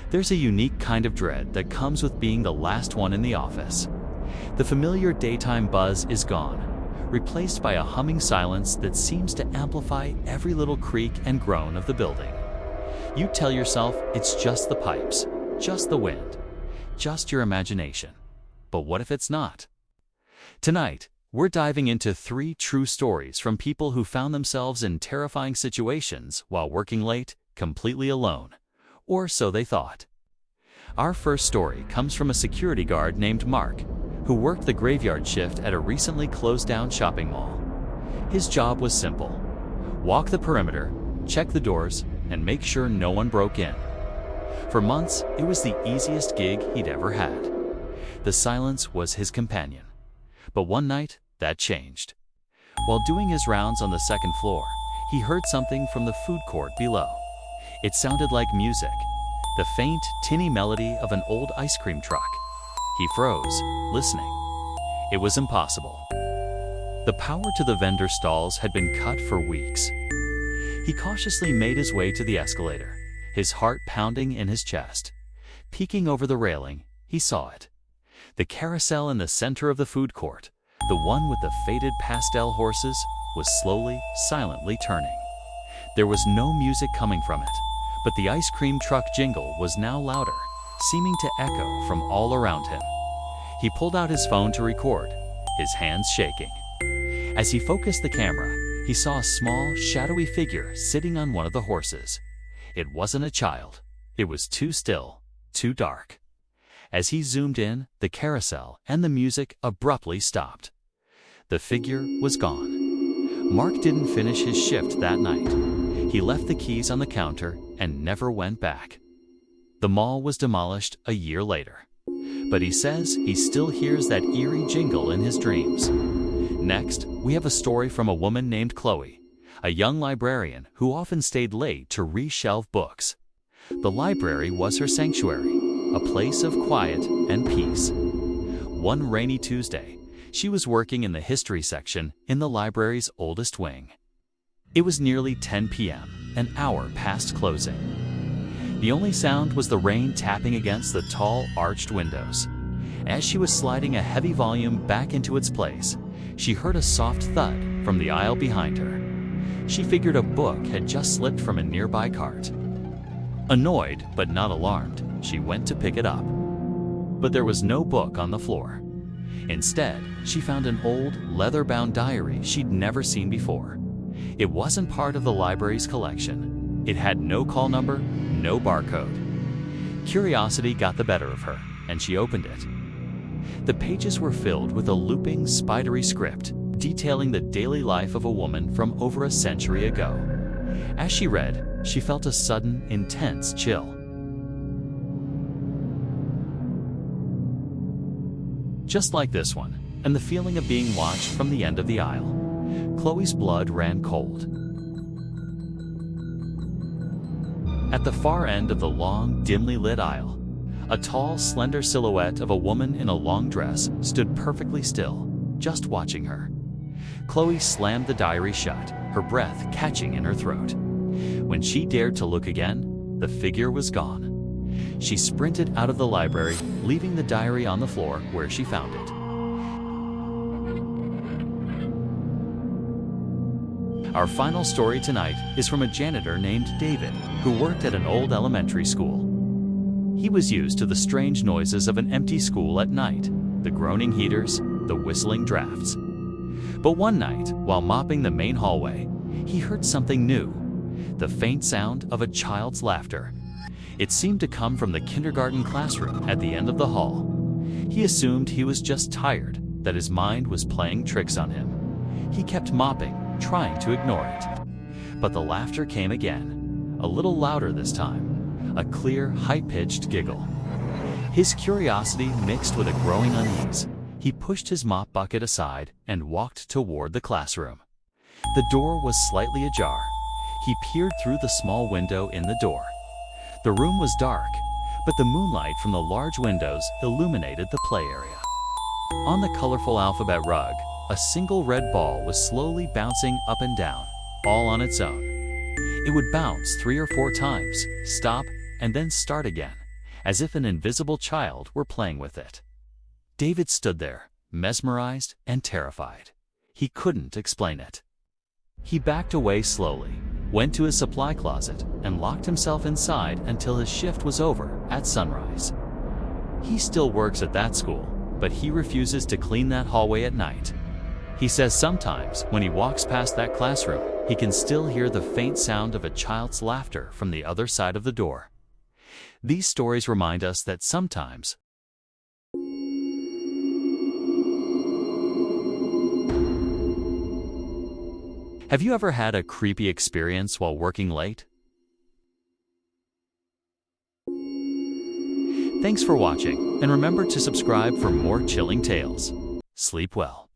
There's a unique kind of dread that comes with being the last one in the office. The familiar daytime buzz is gone, replaced by a humming silence that seems to amplify every little creak and groan of the building. You tell yourself it's just the pipes, just the wind, just your imagination. But what if it's not? Tonight, we're diving into 3 true stories from people who found themselves in terrifying situations while working late, completely alone. Or so they thought. Our first story comes from a security guard named Mark, who worked the graveyard shift at a recently closed-down shopping mall. His job was simple: walk the perimeter, check the doors, and make sure no one broke in. For months, it was the easiest gig he'd ever had. The silence was his companion. But one night, that changed. While doing his rounds on the second floor, he heard something from the food court below. It sounded like music, the faint, tinny melody of an old ice cream truck. He froze, listening. It was impossible. The power to the vendor stalls had been cut for weeks. He cautiously made his way to the escalator, his heart pounding in his chest. Peeking over the railing, he saw it. The carousel in the center of the food court, the one with the faded pastel horses, was slowly, silently turning. There was no music coming from it, but the ice cream truck jingle was now louder, seeming to echo from all around him. He pulled out his phone to record, his hands shaking. As he focused the camera, he saw a small, shadowy figure sitting on one of the horses. It wasn't a child. It was too still, too dark. As he zoomed in, the carousel and the music abruptly stopped. The figure was gone. Mark didn't finish his shift that night. He left the keys on the counter and never went back. The mall was demolished a year later. But he says he still hears that eerie jingle in his dreams. Next, we have a story from a woman named Chloe, a young librarian who often stayed late to reshelve books. The library was her sanctuary, a place of quiet and peace. One rainy Tuesday, she was working in the history section in the library's oldest wing. It was nearly 10 p.m., an hour past closing. The only sound was the rain tapping against the tall, arched windows. As she was sliding a heavy volume back into its place, she heard a soft thud from the aisle behind her. She figured a book had just slipped from a nearby cart. Annoyed, but not alarmed, she went to pick it up. But there was no book on the floor. Instead, she found an old, leather-bound diary she'd never seen before. It wasn't part of the library's collection. It had no call number, no barcode. Curiosity got the better of her, and she opened it. The pages were filled with a looping, spidery script detailing the daily life of a woman from over a century ago. As she read, she felt a sudden, intense chill. Just like this one, and the feeling of being watched from the end of the aisle. Chloe's blood ran cold. At the far end of the long, dimly lit aisle, a tall, slender silhouette of a woman in a long dress stood perfectly still, just watching her. Chloe slammed the diary shut, her breath catching in her throat. When she dared to look again, the figure was gone. She sprinted out of the library, leaving the diary on the floor where she found it. Our final story tonight is from a janitor named David, who worked at an old elementary school. He was used to the strange noises of an empty school at night, the groaning heaters, the whistling drafts. But one night, while mopping the main hallway, he heard something new, the faint sound of a child's laughter. It seemed to come from the kindergarten classroom at the end of the hall. He assumed he was just tired, that his mind was playing tricks on him. He kept mopping, trying to ignore it. But the laughter came again, a little louder this time, a clear, high-pitched giggle. His curiosity mixed with a growing unease. He pushed his mop bucket aside and walked toward the classroom. The door was slightly ajar. He peered through the small window in the door. The room was dark, but the moonlight from the large windows illuminated the play area. On the colorful alphabet rug, a single red ball was slowly bouncing up and down, all on its own. It would bounce 3 or 4 times, stop, and then start again, as if an invisible child were playing with it. David stood there, mesmerized and terrified. He couldn't explain it. He backed away slowly, went to his supply closet, and locked himself inside until his shift was over at sunrise. He still works at that school, but he refuses to clean that hallway at night. He says sometimes when he walks past that classroom, he can still hear the faint sound of a child's laughter from the other side of the door. These stories remind us that sometimes Have you ever had a creepy experience while working late? Thanks for watching, and remember to subscribe for more chilling tales. Sleep well.